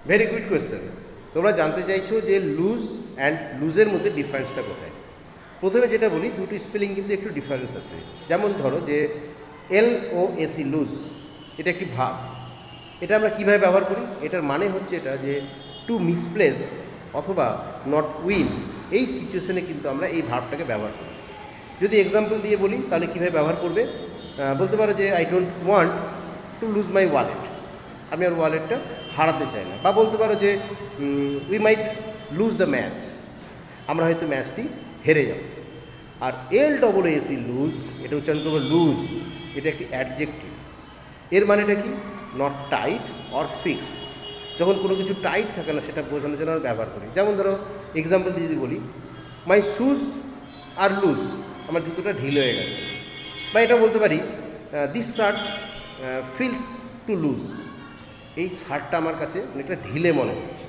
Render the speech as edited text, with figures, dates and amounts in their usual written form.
Very good question. তোমরা জানতে চাইছো যে লুজ অ্যান্ড লুজের মধ্যে ডিফারেন্সটা কোথায়। প্রথমে যেটা বলি, দুটি স্পেলিং কিন্তু একটু ডিফারেন্স আছে। যেমন ধরো যে LOSE লুজ, এটা একটি ভার্ব। এটা আমরা কীভাবে ব্যবহার করি? এটার মানে হচ্ছে এটা যে টু মিসপ্লেস অথবা নট উইন, এই সিচুয়েশনে কিন্তু আমরা এই ভার্বটাকে ব্যবহার করি। যদি এক্সাম্পল দিয়ে বলি তাহলে কীভাবে ব্যবহার করবে, বলতে পারো যে I don't want to lose my wallet, আমি আর ওয়ালেটটা হারাতে চাই না। বা বলতে পারো যে we might lose the match, আমরা হয়তো ম্যাচটি হেরে যাব। আর LOOSE লুজ, এটা উচ্চারণ করবো লুজ, এটা একটি অ্যাডজেক্টিভ। এর মানেটা কি? Not tight or fixed. যখন কোনো কিছু টাইট থাকে না সেটা বোঝানোর জন্য আমরা ব্যবহার করি। যেমন ধরো এক্সাম্পল দিয়ে যদি বলি, মাই শুজ আর লুজ, আমার জুতোটা ঢিল হয়ে গেছে। বা এটা বলতে পারি this shirt feels to lose, এই শার্টটা আমার কাছে অনেকটা ঢিলে মনে হচ্ছে।